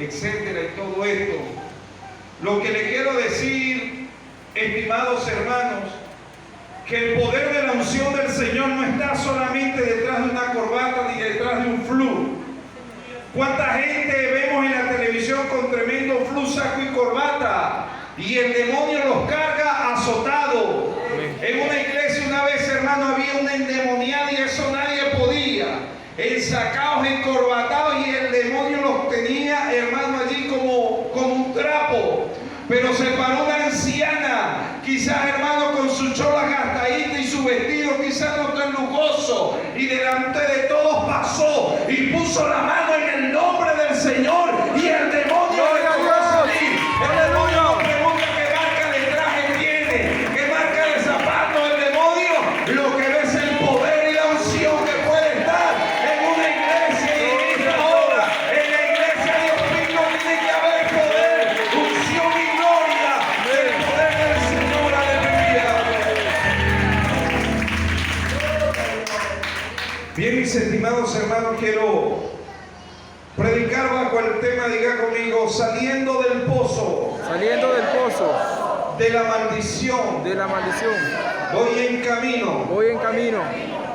etcétera, y todo esto. Lo que le quiero decir, estimados hermanos, que el poder de la unción del Señor no está solamente detrás de una corbata ni detrás de un flu. ¿Cuánta gente vemos en la televisión con tremendo flu, saco y corbata? Y el demonio los carga azotado. En una iglesia una vez, hermano, había una endemoniada y eso nadie podía. Ensacados, encorbatados, y el demonio los tenía, hermano, allí como un trapo. Pero se paró una anciana, quizás, hermano, con su chola gastadita y su vestido quizás no tan lujoso, y delante de todos pasó y puso la mano en el nombre del Señor, y el demonio le comenzó a salir. El demonio no pregunta qué marca de traje tiene, qué marca de zapato. El demonio lo que ve es el poder y la unción que puede estar en una iglesia. Y en esta hora, en la iglesia Dios mismo, tiene que haber poder, unción y gloria del poder del Señor. Aleluya. Bien, mis estimados hermanos, quiero predicar bajo el tema, diga conmigo, saliendo del pozo. Saliendo del pozo. De la maldición. De la maldición. Voy en camino. Voy en camino.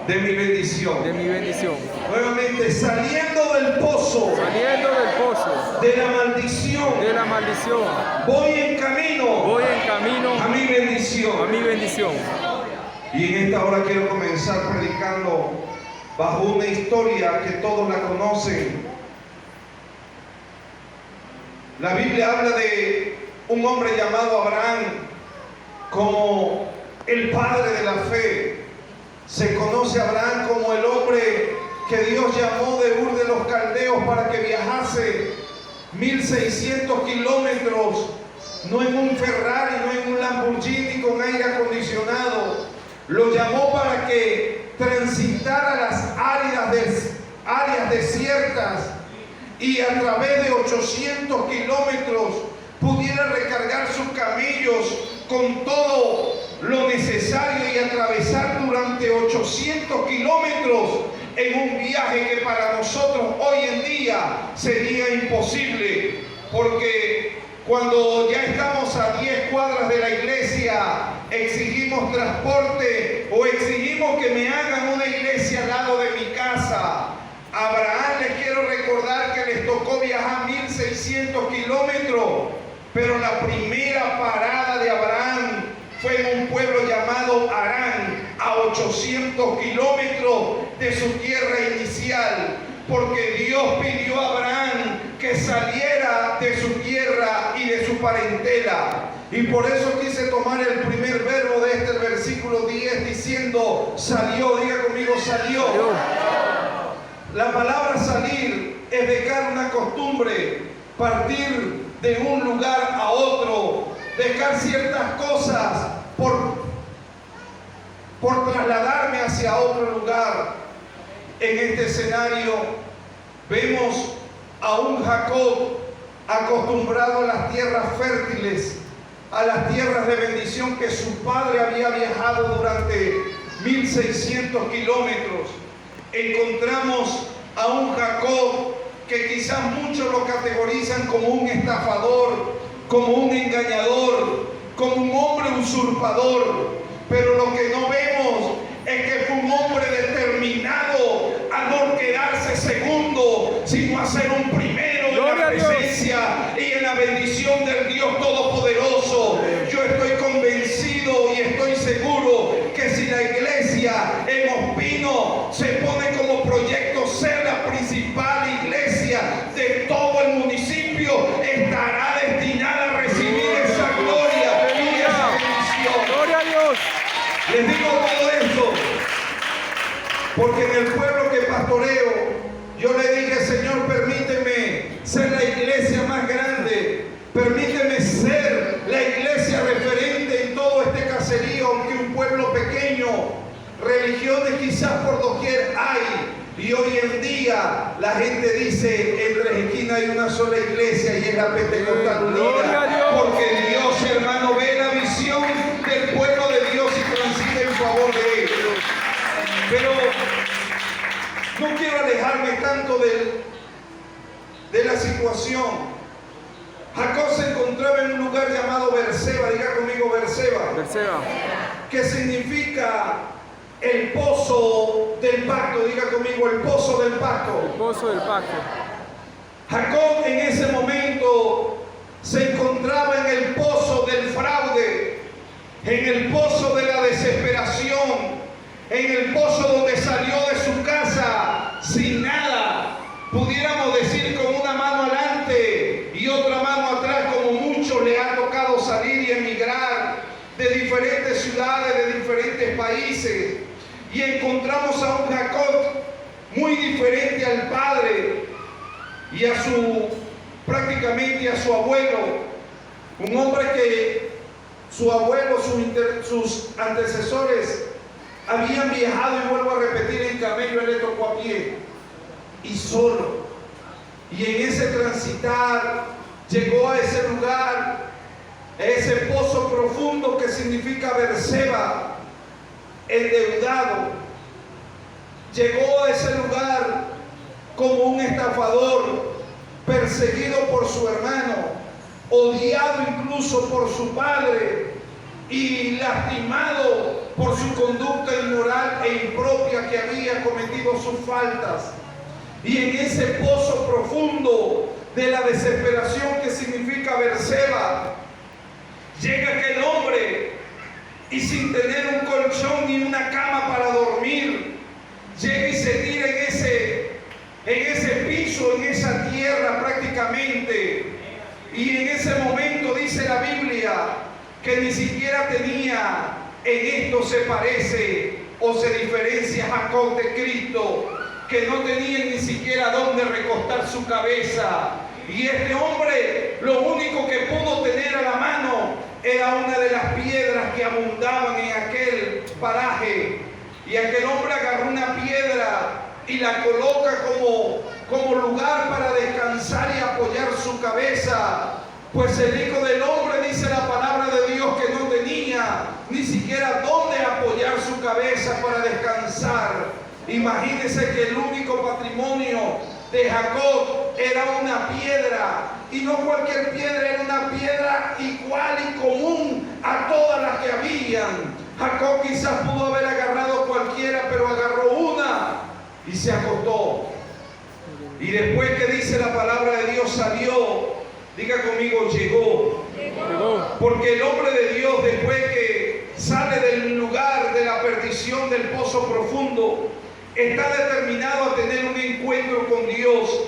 De mi bendición. De mi bendición. Nuevamente, saliendo del pozo. Saliendo del pozo. De la maldición. De la maldición. Voy en camino. Voy en camino. A mi bendición. A mi bendición. Y en esta hora quiero comenzar predicando bajo una historia que todos la conocen. La Biblia habla de un hombre llamado Abraham como el padre de la fe. Se conoce a Abraham como el hombre que Dios llamó de Ur de los Caldeos para que viajase 1600 kilómetros, no en un Ferrari, no en un Lamborghini con aire acondicionado. Lo llamó para que transitara las áreas desiertas, y a través de 800 kilómetros pudiera recargar sus camellos con todo lo necesario y atravesar durante 800 kilómetros en un viaje que para nosotros hoy en día sería imposible, porque cuando ya estamos a 10 cuadras de la iglesia exigimos transporte o exigimos que me hagan una iglesia al lado de mi casa. A Abraham les quiero recordar que les tocó viajar 1600 kilómetros, pero la primera parada de Abraham fue en un pueblo llamado Harán, a 800 kilómetros de su tierra inicial, porque Dios pidió a Abraham que saliera de su tierra y de su parentela. Y por eso quise tomar el primer verbo de este versículo 10 diciendo salió. Diga conmigo, salió. La palabra salir es dejar una costumbre, partir de un lugar a otro, dejar ciertas cosas por trasladarme hacia otro lugar. En este escenario vemos a un Jacob acostumbrado a las tierras fértiles, a las tierras de bendición que su padre había viajado durante 1600 kilómetros. Encontramos a un Jacob que quizás muchos lo categorizan como un estafador, como un engañador, como un hombre usurpador, pero lo que no vemos es que fue un hombre determinado a no quedarse segundo, sino a ser un primero en la presencia y en la bendición del Dios Todopoderoso. Yo estoy convencido y estoy seguro que si la iglesia en Ospino se pone como proyecto ser la principal iglesia de todo el municipio, estará destinada a recibir esa gloria y esa bendición. Gloria a Dios. Les digo todo esto porque en el pueblo que pastoreo yo le dije: Señor, permíteme ser la iglesia más grande, permíteme ser la iglesia referente en todo este caserío, aunque un pueblo pequeño, religiones quizás por doquier hay. Y hoy en día la gente dice: en Tres Esquinas hay una sola iglesia y es la Pentecostal Unida, porque Dios, hermano, ve la visión del pueblo de Dios y transita en favor de ellos. Pero no quiero alejarme tanto de la situación. Jacob se encontraba en un lugar llamado Berseba, diga conmigo Berseba, Berseba, que significa el pozo del pacto, diga conmigo el pozo del el pacto. pozo del pacto. Jacob en ese momento se encontraba en el pozo del fraude, en el pozo de la desesperación, en el pozo donde salió de su casa sin nada, pudiéramos decir con una mano adelante y otra mano atrás, como muchos le ha tocado salir y emigrar de diferentes ciudades, de diferentes países, y encontramos a un Jacob muy diferente al padre y a prácticamente a su abuelo, un hombre que su abuelo, sus antecesores habían viajado, y vuelvo a repetir, en camello, él le tocó a pie y solo. Y en ese transitar llegó a ese lugar, a ese pozo profundo que significa Berseba, endeudado. Llegó a ese lugar como un estafador, perseguido por su hermano, odiado incluso por su padre y lastimado por su conducta inmoral e impropia que había cometido sus faltas. Y en ese pozo profundo de la desesperación que significa Berseba, llega aquel hombre y sin tener un colchón ni una cama para dormir, llega y se tira en ese piso, en esa tierra prácticamente. Y en ese momento dice la Biblia que ni siquiera tenía, en esto se parece o se diferencia Jacob de Cristo, que no tenía ni siquiera dónde recostar su cabeza. Y este hombre lo único que pudo tener a la mano era una de las piedras que abundaban en aquel paraje. Y aquel hombre agarró una piedra y la coloca como lugar para descansar y apoyar su cabeza. Pues el Hijo del Hombre, dice la palabra de Dios, que no tenía ni siquiera dónde apoyar su cabeza para descansar. Imagínense que el único patrimonio de Jacob era una piedra, y no cualquier piedra, era una piedra igual y común a todas las que habían. Jacob quizás pudo haber agarrado cualquiera, pero agarró una y se acostó. Y después que dice la palabra de Dios, salió, diga conmigo, llegó. Porque el hombre de Dios, después que sale del lugar de la perdición del pozo profundo, está determinado a tener un encuentro con Dios.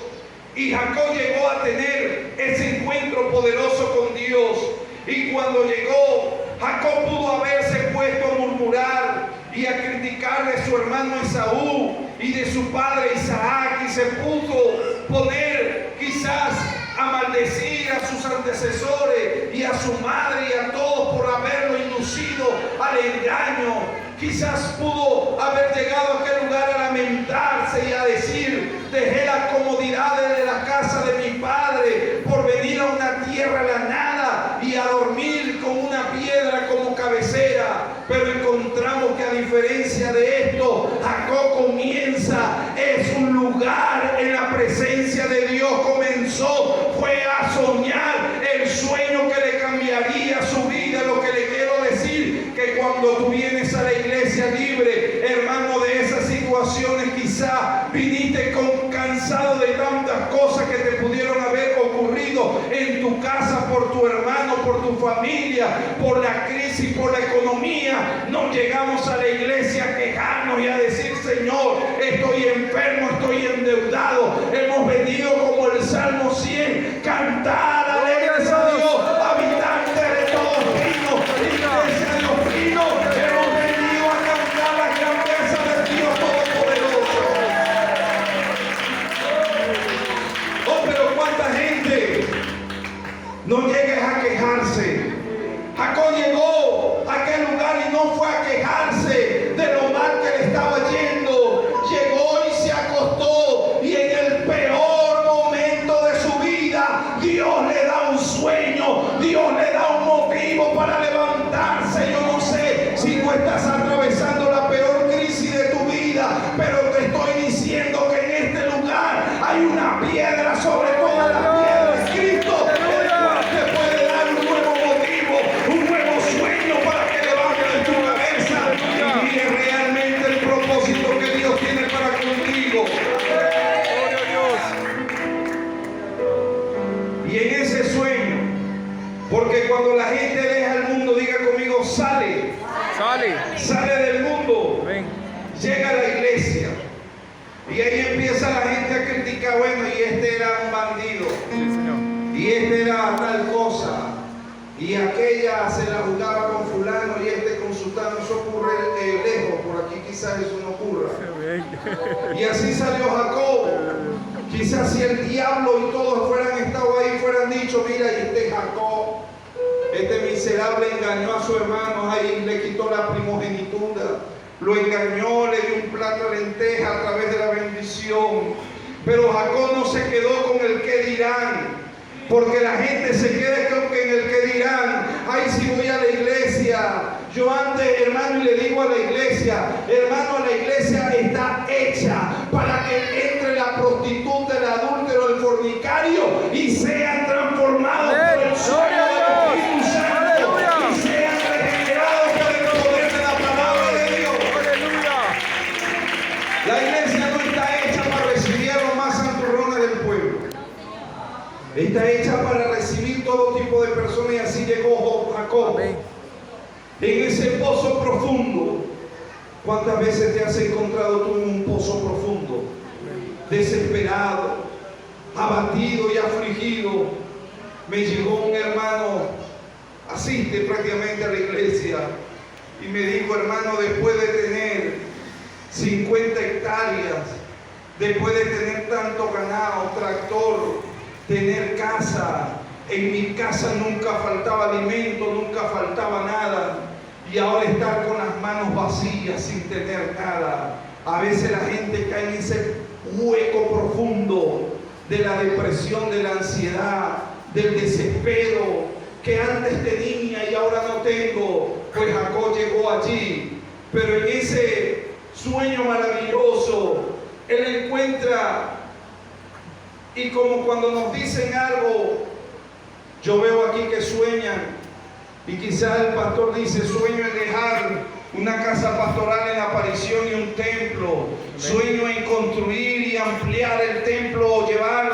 Y Jacob llegó a tener ese encuentro poderoso con Dios. Y cuando llegó, Jacob pudo haberse puesto a murmurar y a criticarle a su hermano Esaú y de su padre Isaac, y se pudo poner quizás a maldecir a sus antecesores y a su madre y a todos por haberlo inducido al engaño. Quizás pudo haber llegado a aquel lugar a lamentarse y a decir: dejé las comodidades de la casa de mi padre por venir a una tierra de la nada y a dormir con una piedra como cabecera. Pero encontramos que a diferencia de esto, Jacob comienza, es un lugar en la presencia de Dios. Fue a soñar el sueño que le cambiaría su vida. Lo que le quiero decir, que cuando tú vienes a la iglesia libre, hermano, de esas situaciones, quizás viniste cansado de tantas cosas que te pudieron haber ocurrido en tu casa, por tu hermano, por tu familia, por la crisis, por la economía. No llegamos a la iglesia a quejarnos y a decir: Señor, estoy enfermo, estoy endeudado. Hemos venido, como el Salmo 100, cantar alegres a Dios, habitantes de todos pinos, iglesia de los pinos. Hemos venido a cantar la grandeza del Dios Todopoderoso. Oh, pero cuánta gente no llega a quejarse. Jacob llegó a aquel lugar y no fue a quejarse de lo mal que le estaba yendo. Llegó y se acostó, y en el peor momento de su vida, Dios le da un sueño, Dios le da un motivo para levantarse. Yo no sé si tú estás atravesando la peor crisis de tu vida, pero te estoy diciendo que en este lugar hay una piedra sobre todas las piedras, Cristo, el cual Y en ese sueño, porque cuando la gente deja el mundo, diga conmigo, sale del mundo, Ven. llega a la iglesia. Y ahí empieza la gente a criticar, bueno, y este era un bandido, Sí, Señor. y este era tal cosa, y aquella se la jugaba con fulano y este con sultano. Eso ocurre lejos, por aquí quizás eso no ocurra. Ven. Y así salió Jacob. Quizás si el diablo y todos fueran estado ahí, fueran dicho, mira, y este Jacob, este miserable engañó a su hermano, ahí le quitó la primogenitura, lo engañó, le dio un plato de lenteja a través de la bendición. Pero Jacob no se quedó con el qué dirán, porque la gente se queda con en el que dirán. Ay, si voy a la iglesia, yo antes, hermano, y le digo a la iglesia, hermano, la iglesia está hecha para que entre la prostituta, el adúltero, el fornicario y sean transformados por el sueño del Espíritu Santo y sean regenerados por el poder de la palabra de Dios. Aleluya. La iglesia no está hecha para recibir a los más santurrones del pueblo. Está hecha para recibir todo tipo de personas, y así llegó Jacob. Amén. En ese pozo profundo. ¿Cuántas veces te has encontrado tú en un pozo profundo? Desesperado, abatido y afligido. Me llegó un hermano, asiste prácticamente a la iglesia, y me dijo, hermano, después de tener 50 hectáreas, después de tener tanto ganado, tractor, tener casa, en mi casa nunca faltaba alimento, nunca faltaba nada, y ahora estar con las manos vacías sin tener nada. A veces la gente cae en ese hueco profundo de la depresión, de la ansiedad, del desespero, que antes tenía y ahora no tengo. Pues Jacob llegó allí, pero en ese sueño maravilloso, él encuentra. Y como cuando nos dicen algo, yo veo aquí que sueñan, y quizás el pastor dice, sueño en dejar una casa pastoral en aparición y un templo, sueño en construir y ampliar el templo, llevar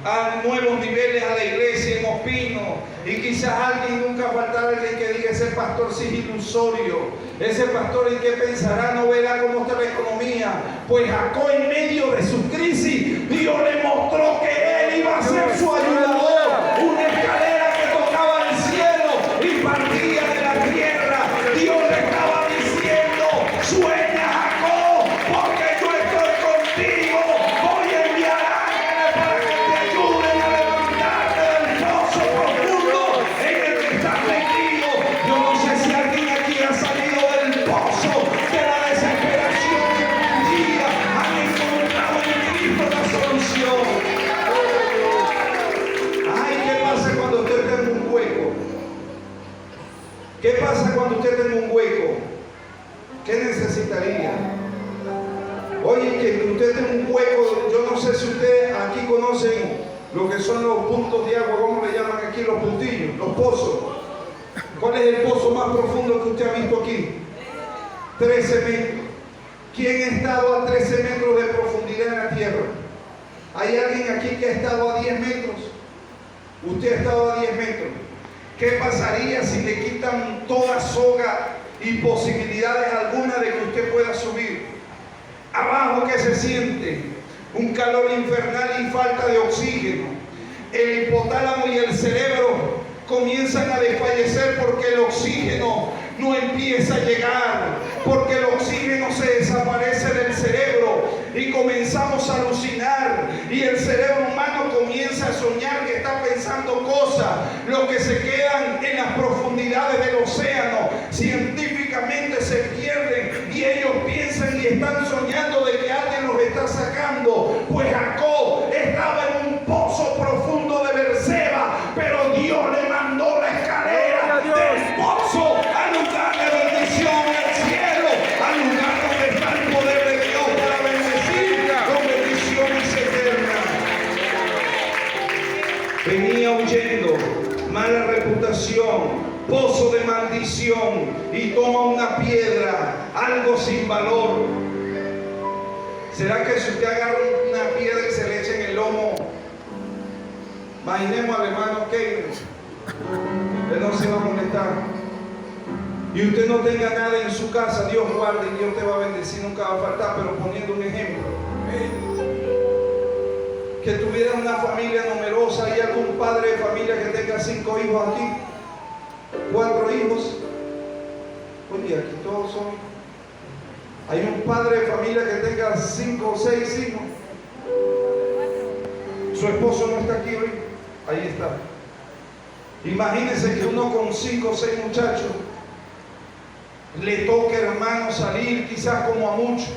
a nuevos niveles a la iglesia en Ospino. Y quizás alguien, nunca faltará alguien que diga, ese pastor sí es ilusorio, ese pastor en qué pensará, no verá cómo está la economía. Pues Jacob, en medio de su crisis, Dios le mostró que él iba a ser su ayudador, una escalera que tocaba el cielo y partía de la tierra. Dios le estaba diciendo, sueña Jacob, porque yo estoy contigo, voy a enviar ángeles para que te ayuden a levantarte del pozo profundo en el que estás metido. Yo no sé si alguien aquí ha salido del pozo de la desesperación, que un día han encontrado en Cristo la solución. Ay, ¿qué pasa cuando usted está en un hueco? ¿Qué pasa cuando usted está en un hueco? ¿Qué necesitaría? Oye, que usted está en un hueco. Yo no sé si ustedes aquí conocen lo que son los puntos de agua, ¿cómo le llaman aquí? Los puntillos, los pozos. ¿Cuál es el pozo más profundo que usted ha visto aquí? 13 metros. ¿Quién ha estado a 13 metros de profundidad en la tierra? ¿Hay alguien aquí que ha estado a 10 metros? Usted ha estado a 10 metros. ¿Qué pasaría si le quitan toda soga y posibilidades alguna de que usted pueda subir? Abajo, ¿qué se siente? Un calor infernal y falta de oxígeno. El hipotálamo y el cerebro comienzan a desfallecer porque el oxígeno no empieza a llegar, porque el oxígeno se desaparece del cerebro y comenzamos a alucinar, y el cerebro humano comienza a soñar que está pensando cosas, lo que se quedan en las profundidades del océano científicamente se pierden, y ellos piensan y están soñando de que alguien los está sacando. Pues Jacob estaba en un pozo profundo de Berseba, pero Dios le mandó la escalera del pozo al lugar de bendición, al cielo, al lugar donde está el poder de Dios para bendecir con bendiciones eternas. Venía huyendo, mala reputación, pozo de maldición, y toma una piedra, algo sin valor. ¿Será que si usted agarra una piedra y se le echa en el lomo, Imaginemos al hermano Kevin. Él no se va a molestar. Y usted no tenga nada en su casa, Dios guarde y Dios te va a bendecir, nunca va a faltar, pero poniendo un ejemplo. Que tuviera una familia numerosa, hay algún padre de familia que tenga 5 hijos aquí, 4 hijos. Oye, aquí todos son. Hay un padre de familia que tenga 5 o 6 hijos. Su esposo no está aquí hoy. Ahí está. Imagínense que uno con 5 o 6 muchachos le toque, hermano, salir quizás como a muchos,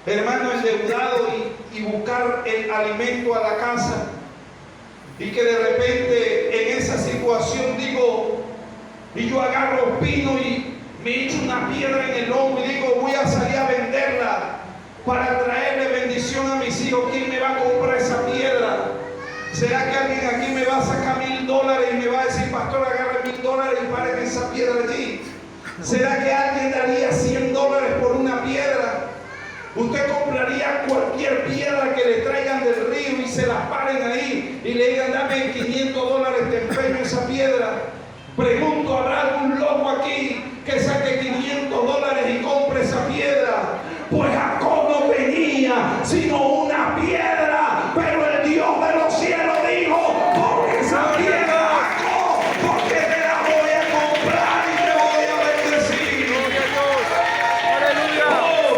hermano, endeudado y buscar el alimento a la casa, y que de repente en esa situación digo, y yo agarro pino y me echo una piedra en el hombro y digo, voy a salir a venderla para traerle bendición a mis hijos. ¿Quién me va a comprar esa piedra? ¿Será que alguien aquí me va a sacar $1000 y me va a decir, pastor, agarre $1000 y paren esa piedra allí? ¿Será que alguien daría $100 por una piedra? Usted compraría cualquier piedra que le traigan del río y se la paren ahí y le digan, dame $500, te empeño esa piedra. Pregunto, ¿habrá algún loco aquí que saque $500 y compre esa piedra? Pues Jacob no tenía sino una piedra, pero el Dios de los cielos dijo, porque esa piedra, Jacob, porque te la voy a comprar y te voy a bendecir. Gloria a Dios. Aleluya. Oh,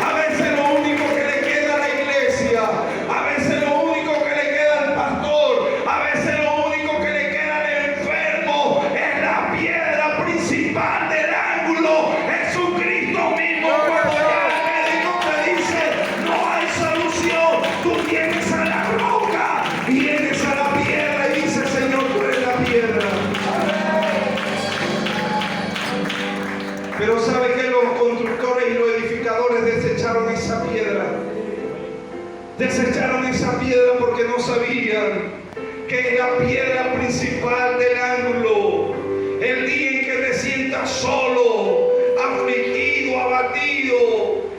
a veces lo único que le queda a la iglesia, a veces lo único que le queda al pastor, a veces lo único que le queda al enfermo es la piedra principal del ángulo, Jesucristo mismo. Cuando ya el médico te dice no hay solución, tú vienes a la roca, vienes a la piedra y dices, Señor, tú eres la piedra. Pero ¿sabe que los constructores y los edificadores desecharon esa piedra? Desecharon esa piedra porque no sabían que es la piedra principal del ángulo. El día en que te sientas solo, afligido, abatido,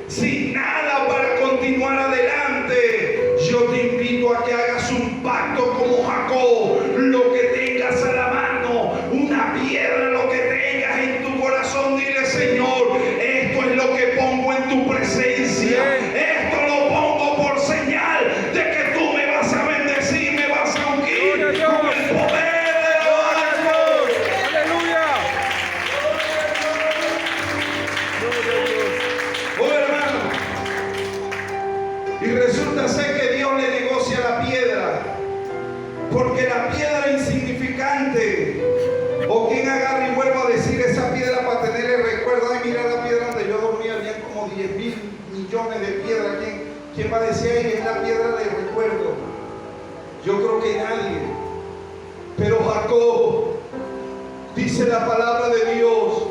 sin nada para continuar adelante, yo te invito a que hagas un pacto como Jacob. Lo que tengas a la mano, una piedra, lo que tengas en tu corazón, dile, Señor, esto es lo que pongo en tu presencia. Esto lo pongo por señal de que tú me vas a bendecir, me vas a ungir con el poder de Dios. Aleluya. Gloria a Dios. Oh, hermano, y resulta ser que Dios le negocia la piedra, porque la piedra insignificante, o quien agarra y vuelva a decir esa piedra para tener el recuerdo, ay, mira la piedra donde yo dormía, había como 10.000 millones de piedras. ¿Quién va a decir, ay, es la piedra de recuerdo? Yo creo que nadie. Pero Jacob, dice la palabra de Dios,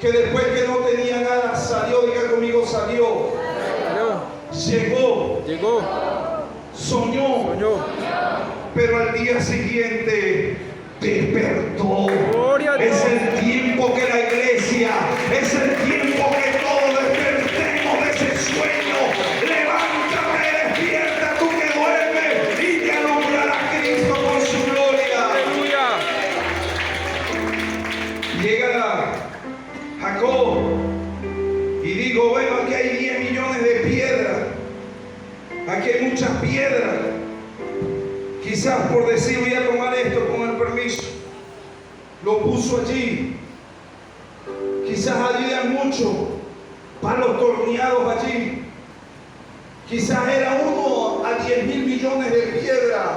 que después que no tenía nada, salió, diga conmigo, salió, Llegó. soñó, pero al día siguiente despertó. Gloria a Dios. Es el tiempo que la iglesia, es el tiempo que todos despertemos de ese sueño. Levántate, despierta tú que duermes y te alumbrará Cristo con su gloria. Aleluya. Llega Jacob y digo, bueno, aquí hay 10 millones de piedras, aquí hay muchas piedras. Quizás por decir, voy a tomar esto con el permiso, lo puso allí. Quizás ayudan mucho palos torneados allí. Quizás era 1 a 10.000 millones de piedras.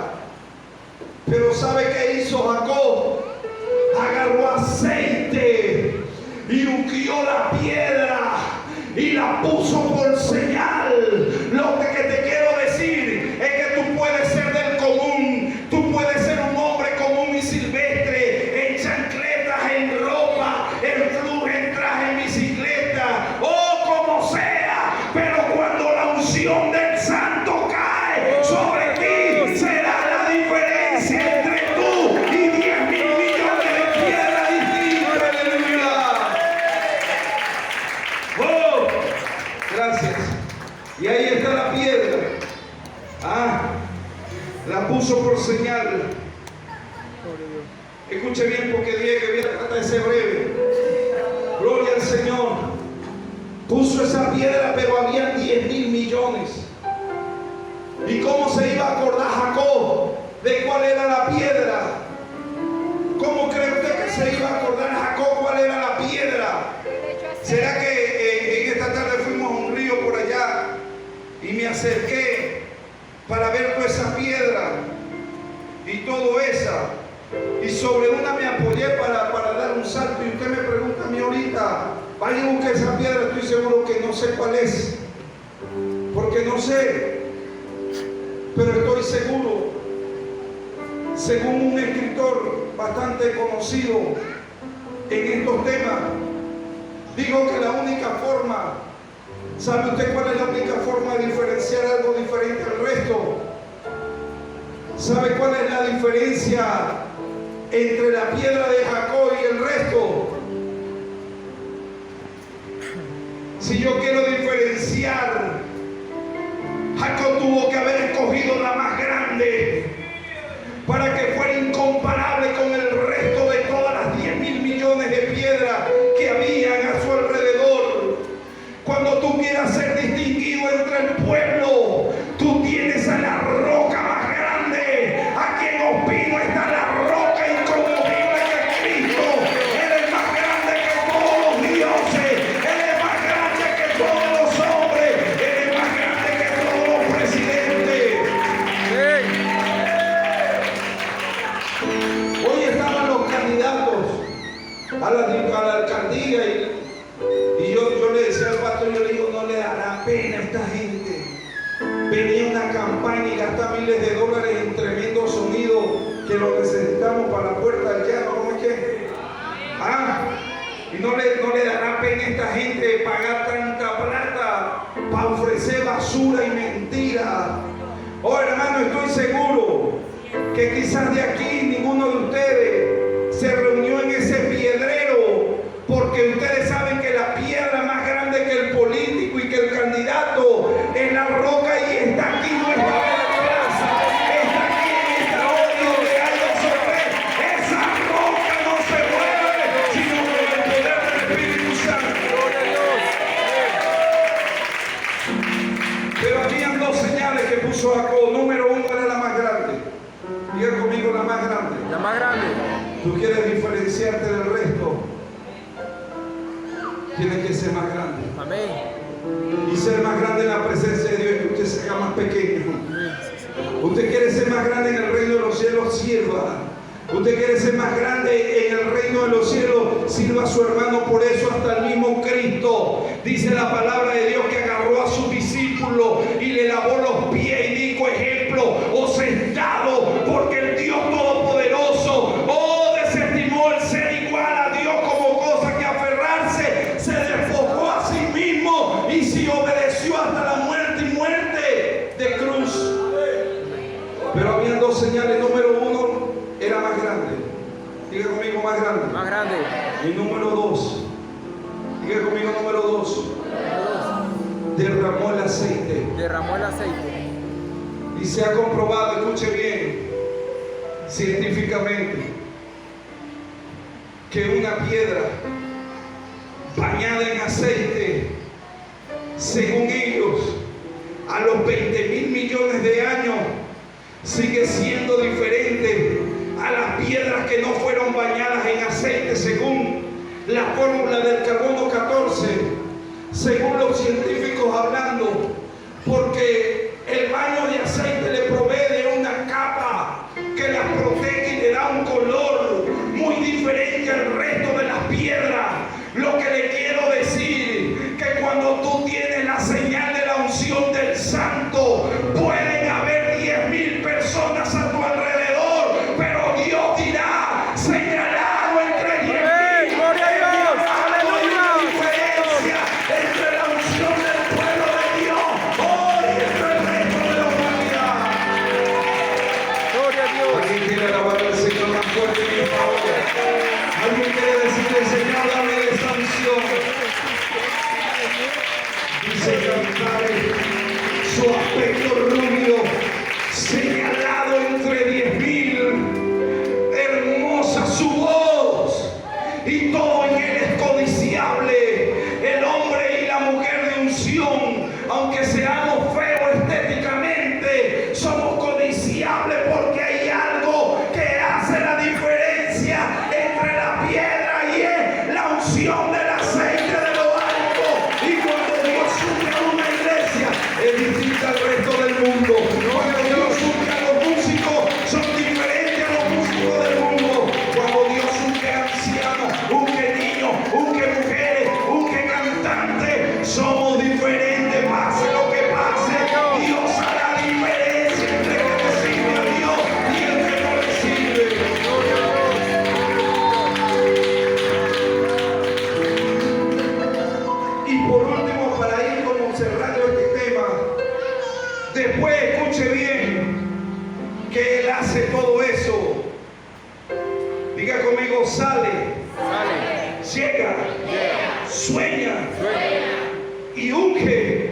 Pero ¿sabe qué hizo Jacob? Agarró aceite y ungió la piedra y la puso por señal. Lo que te quiero decir es que tú puedes ser del común, tú puedes ser un hombre común y silvestre, en chancletas, en ropa, en flujo, en traje, en bicicleta, o como sea, pero cuando la unción del santo cae sobre ti, será la diferencia entre tú y 10.000 millones de piedras distintas. Aleluya. Oh, gracias. la puso por señal. Gloria a Dios. Escuche bien porque dije que voy a tratar de ser breve. Gloria al Señor. Puso esa piedra, pero había 10.000 millones. ¿Y cómo se iba a acordar Jacob de cuál era la piedra? ¿Cómo cree usted que se iba a acordar Jacob cuál era la piedra? ¿Será que en esta tarde fuimos a un río por allá y me acerqué para ver toda esa piedra y todo esa? Y sobre una me apoyé para dar un salto. Y usted me pregunta a mí ahorita, vaya y busque esa piedra. Estoy seguro que no sé cuál es, porque no sé, pero estoy seguro, según un escritor bastante conocido en estos temas, digo que la única forma, ¿sabe usted cuál es la única forma de diferenciar algo diferente al resto? ¿Sabe cuál es la diferencia entre la piedra de Jacob y el resto? Si yo quiero diferenciar, Jacob tuvo que haber escogido la más grande para que fuera incomparable con el resto de todas las 10.000 millones de piedras que habían a su alrededor. Cuando tú quieras ser distinguido entre el pueblo, tú tienes a la roca más grande. Aquí en Ospino está la roca inconmovible que es Cristo. Él es más grande que todos los dioses. Él es más grande que todos los hombres. Él es más grande que todos los presidentes. Hoy estaban los candidatos a la alcaldía y yo le decía al pastor, yo le digo, no le dará pena a esta gente. Venía una campaña y gasta miles de dólares en tremendo sonido que lo necesitamos para la puerta del llano. ¿Cómo es que? Y no le dará pena a esta gente pagar tanta plata para ofrecer basura y mentira. Oh, hermano, estoy seguro que quizás de aquí ninguno de ustedes se reunió en ese piedrero porque ustedes saben que la piedra más grande que el político y que el candidato es la roca y está aquí, no está en la plaza, está aquí en esta hora donde hay dos hombres. Esa roca no se mueve sino con el poder del Espíritu Santo. Gloria a Dios. Pero habían dos señales que puso Jacob. Número uno era la más grande. Diga conmigo, la más grande. La más grande. Tú quieres diferenciarte del resto, tienes que ser más grande. Amén. Y ser más grande en la presencia de Dios es que usted se haga más pequeño. Usted quiere ser más grande en el reino de los cielos, sirva. Usted quiere ser más grande en el reino de los cielos, sirva a su hermano. Por eso hasta el mismo Cristo dice la palabra de Dios que agarró a sus discípulos y le lavó los pies y dijo: ejemplo os he dado, porque el Dios Todopoderoso desestimó el ser igual a Dios como cosa que aferrarse, se despojó a sí mismo y se obedeció hasta la muerte y muerte de cruz. Pero habían dos señales. Número uno era más grande. Diga conmigo, más grande. Más grande. Y número dos, diga conmigo, número dos, derramó el aceite. Derramó el aceite. Y se ha comprobado, escuche bien, científicamente, que una piedra bañada en aceite, según ellos, a los 20.000 millones de años, sigue siendo diferente a las piedras que no fueron bañadas en aceite, según la fórmula del carbono 14, según los científicos hablando, porque el baño de aceite le provee de una capa que las protege y le da un color muy diferente al resto de las piedras. Lo que le quiero decir, que cuando tú tienes la señal de la unción del Santo, pueden haber 10.000 personas a tu alrededor, pero Dios dirá: señalado entre 10.000. ¡Gloria a Dios! ¡Aleluya! Hay una diferencia entre la unción del pueblo de Dios hoy y entre el resto de la humanidad. ¡Gloria a Dios! ¿Alguien quiere alabar al Señor más fuerte que yo ahora? ¿Alguien quiere decirle: Señor, dame esa unción? Dice Cantar, su aspecto rubio, señalado en que Él hace todo eso. Diga conmigo, sale, llega, sueña y unge.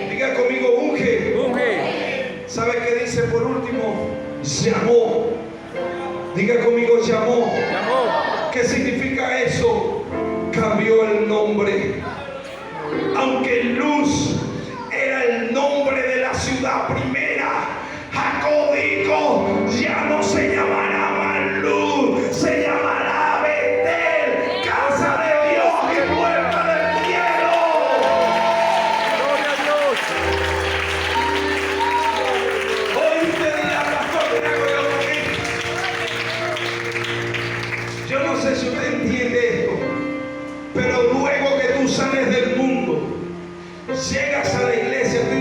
Diga conmigo, unge. ¿Sabe qué dice por último? Llamó. Diga conmigo, llamó. ¿Qué significa eso? Cambió el nombre. Aunque Luz era el nombre de la ciudad primera, Jacob dijo, ya no se llamará más Luz, se llamará Betel, casa de Dios y puerta del cielo. Gloria a Dios. Hoy usted dirá, pastor, ¿qué hago yo aquí? Yo no sé si usted entiende esto, pero luego que tú sales del mundo, llegas a la iglesia, tú